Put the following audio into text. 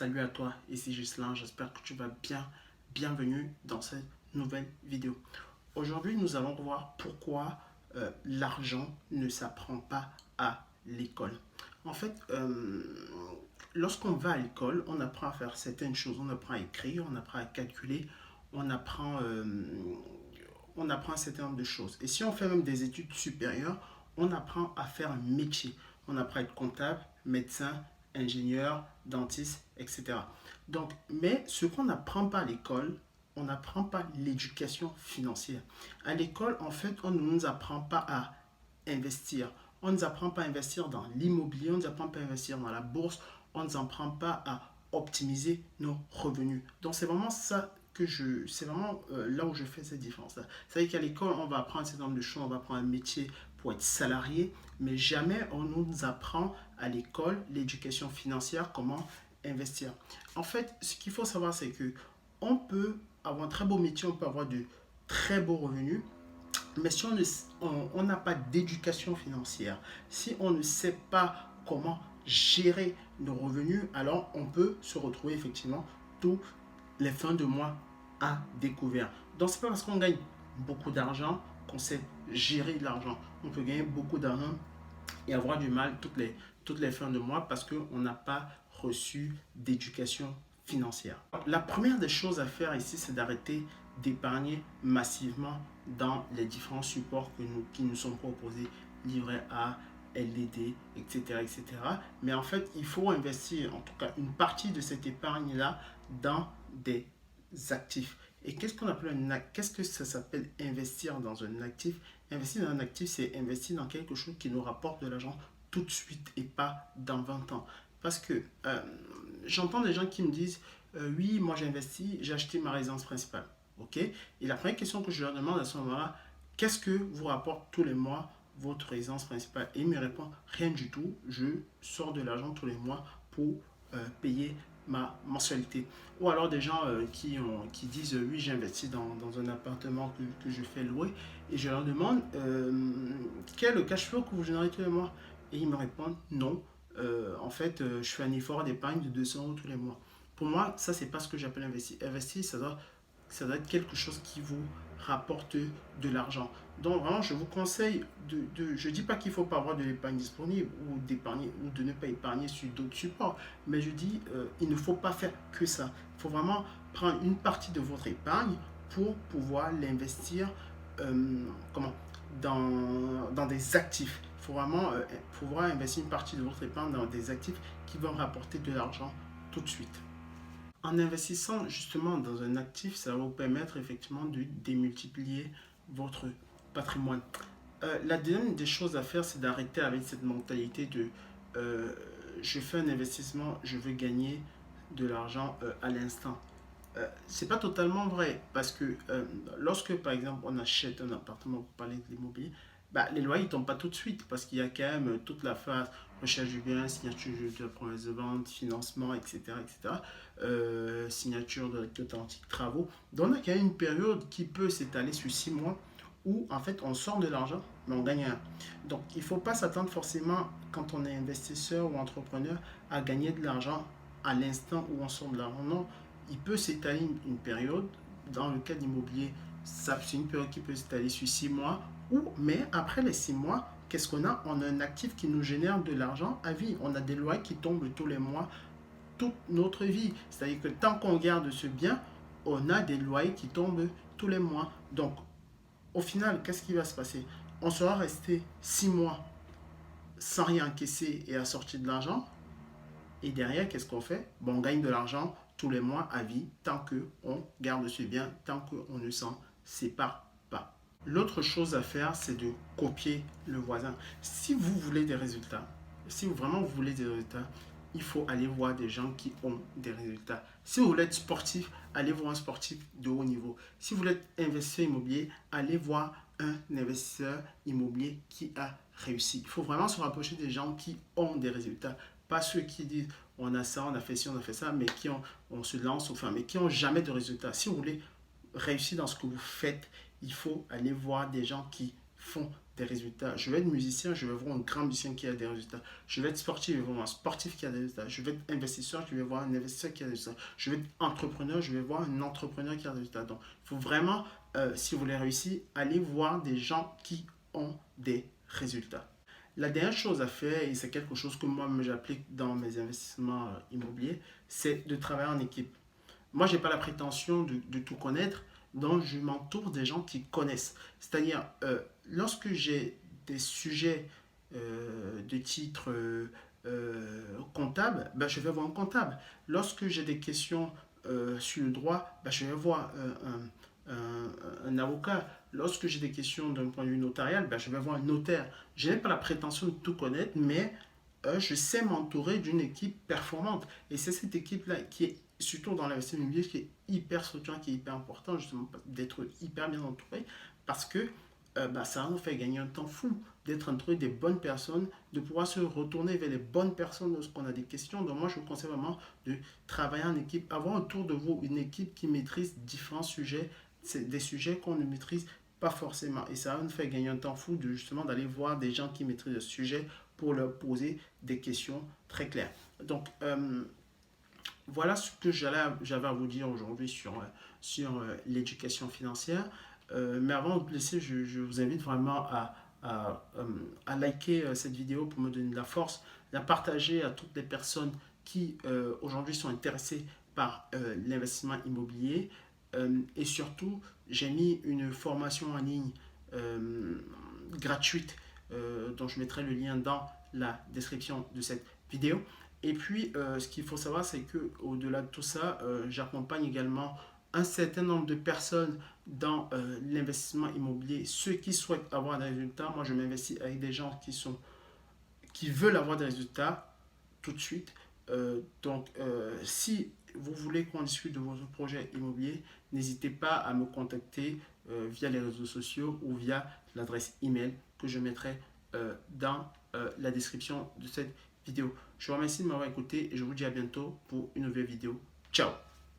Salut à toi, ici Gislain, j'espère que tu vas bien. Bienvenue dans cette nouvelle vidéo. Aujourd'hui, nous allons voir pourquoi l'argent ne s'apprend pas à l'école. En fait, lorsqu'on va à l'école, on apprend à faire certaines choses. On apprend à écrire, on apprend à calculer, on apprend, euh, on apprend un certain nombre de choses. Et si on fait même des études supérieures, on apprend à faire un métier. On apprend à être comptable, médecin, ingénieur, dentiste, etc. Donc, mais ce qu'on n'apprend pas à l'école, on n'apprend pas l'éducation financière. À l'école, en fait, on ne nous apprend pas à investir. On ne nous apprend pas à investir dans l'immobilier, on ne nous apprend pas à investir dans la bourse, on ne nous apprend pas à optimiser nos revenus. Donc, c'est vraiment ça c'est vraiment là où je fais cette différence-là. C'est-à-dire qu'à l'école, on va apprendre un certain nombre de choses, on va apprendre un métier pour être salarié, mais jamais on nous apprend à l'école l'éducation financière, comment investir. En fait, ce qu'il faut savoir, c'est que on peut avoir un très beau métier, on peut avoir de très beaux revenus, mais si on n'a pas d'éducation financière, si on ne sait pas comment gérer nos revenus, alors on peut se retrouver effectivement tous les fins de mois à découvert. Donc, c'est pas parce qu'on gagne beaucoup d'argent qu'on sait gérer de l'argent. On peut gagner beaucoup d'argent et avoir du mal toutes les fins de mois parce qu'on n'a pas reçu d'éducation financière. La première des choses à faire ici, c'est d'arrêter d'épargner massivement dans les différents supports qui nous sont proposés, livret A, LDD, etc., etc. Mais en fait, il faut investir en tout cas une partie de cette épargne-là dans des actifs. Et qu'est-ce qu'on appelle un actif? Qu'est-ce que ça s'appelle investir dans un actif? Investir dans un actif, c'est investir dans quelque chose qui nous rapporte de l'argent tout de suite et pas dans 20 ans. Parce que j'entends des gens qui me disent oui, moi j'ai investi, j'ai acheté ma résidence principale. Ok. Et la première question que je leur demande à ce moment-là, qu'est-ce que vous rapporte tous les mois votre résidence principale? Et ils me répondent rien du tout, je sors de l'argent tous les mois pour payer ma mensualité. Ou alors des gens qui disent oui, j'ai investi dans un appartement que je fais louer et je leur demande quel est le cash flow que vous générez tous les mois. Et ils me répondent non. En fait, je fais un effort d'épargne de 200 euros tous les mois. Pour moi, ça, c'est pas ce que j'appelle investir. Investir, ça doit être quelque chose qui vous rapporte de l'argent. Donc, vraiment, je vous conseille je ne dis pas qu'il ne faut pas avoir de l'épargne disponible ou d'épargner ou de ne pas épargner sur d'autres supports, mais je dis il ne faut pas faire que ça. Il faut vraiment prendre une partie de votre épargne pour pouvoir l'investir comment, dans des actifs. Il faut vraiment pouvoir investir une partie de votre épargne dans des actifs qui vont rapporter de l'argent tout de suite. En investissant justement dans un actif, ça va vous permettre effectivement de démultiplier votre patrimoine. La deuxième des choses à faire, c'est d'arrêter avec cette mentalité de je fais un investissement, je veux gagner de l'argent à l'instant. C'est pas totalement vrai parce que lorsque par exemple on achète un appartement pour parler de l'immobilier, bah, les loyers ne tombent pas tout de suite parce qu'il y a quand même toute la phase recherche du bien, signature de la promesse de vente, financement, etc. etc. Signature de l'authentique travaux. Donc on a quand même une période qui peut s'étaler sur 6 mois où en fait on sort de l'argent mais on gagne rien. Donc il ne faut pas s'attendre forcément quand on est investisseur ou entrepreneur à gagner de l'argent à l'instant où on sort de l'argent. Non, il peut s'étaler une période. Dans le cas de l'immobilier, c'est une période qui peut s'étaler sur 6 mois. Mais après les 6 mois, qu'est-ce qu'on a? On a un actif qui nous génère de l'argent à vie. On a des loyers qui tombent tous les mois, toute notre vie. C'est-à-dire que tant qu'on garde ce bien, on a des loyers qui tombent tous les mois. Donc, au final, qu'est-ce qui va se passer? On sera resté 6 mois sans rien encaisser et à sortir de l'argent. Et derrière, qu'est-ce qu'on fait? Bon, on gagne de l'argent tous les mois à vie tant qu'on garde ce bien, tant qu'on ne s'en sépare pas. L'autre chose à faire, c'est de copier le voisin. Si vous voulez des résultats, si vraiment vous voulez des résultats, il faut aller voir des gens qui ont des résultats. Si vous voulez être sportif, allez voir un sportif de haut niveau. Si vous voulez être investisseur immobilier, allez voir un investisseur immobilier qui a réussi. Il faut vraiment se rapprocher des gens qui ont des résultats. Pas ceux qui disent on a ça, on a fait ci, on a fait ça, mais on se lance, enfin, mais qui n'ont jamais de résultats. Si vous voulez réussir dans ce que vous faites, il faut aller voir des gens qui font des résultats. Je vais être musicien, je vais voir un grand musicien qui a des résultats. Je vais être sportif, je vais voir un sportif qui a des résultats. Je vais être investisseur, je vais voir un investisseur qui a des résultats. Je vais être entrepreneur, je vais voir un entrepreneur qui a des résultats. Donc, il faut vraiment, si vous voulez réussir, aller voir des gens qui ont des résultats. La dernière chose à faire, et c'est quelque chose que moi j'applique dans mes investissements immobiliers, c'est de travailler en équipe. Moi, je n'ai pas la prétention de tout connaître, donc je m'entoure des gens qui connaissent. C'est-à-dire, lorsque j'ai des sujets de titre comptable, ben, je vais voir un comptable. Lorsque j'ai des questions sur le droit, ben, je vais voir un avocat. Lorsque j'ai des questions d'un point de vue notarial, ben, je vais voir un notaire. Je n'ai pas la prétention de tout connaître, mais je sais m'entourer d'une équipe performante. Et c'est cette équipe-là qui est, surtout dans l'investissement immobilier, qui est hyper structurant, qui est hyper important, justement, d'être hyper bien entouré, parce que bah, ça nous fait gagner un temps fou d'être entouré des bonnes personnes, de pouvoir se retourner vers les bonnes personnes lorsqu'on a des questions. Donc moi, je vous conseille vraiment de travailler en équipe, avoir autour de vous une équipe qui maîtrise différents sujets, c'est des sujets qu'on ne maîtrise pas forcément. Et ça va nous faire gagner un temps fou de justement d'aller voir des gens qui maîtrisent le sujet pour leur poser des questions très claires. Donc, voilà ce que j'avais à vous dire aujourd'hui sur l'éducation financière. Mais avant de vous laisser, je vous invite vraiment à liker cette vidéo pour me donner de la force, la partager à toutes les personnes qui aujourd'hui sont intéressées par l'investissement immobilier. Et surtout, j'ai mis une formation en ligne gratuite dont je mettrai le lien dans la description de cette vidéo. Et puis, ce qu'il faut savoir, c'est que au-delà de tout ça, j'accompagne également un certain nombre de personnes dans l'investissement immobilier. Ceux qui souhaitent avoir des résultats, moi je m'investis avec des gens qui veulent avoir des résultats tout de suite. Si vous voulez qu'on discute de votre projet immobilier, n'hésitez pas à me contacter via les réseaux sociaux ou via l'adresse email que je mettrai dans la description de cette vidéo. Je vous remercie de m'avoir écouté et je vous dis à bientôt pour une nouvelle vidéo. Ciao!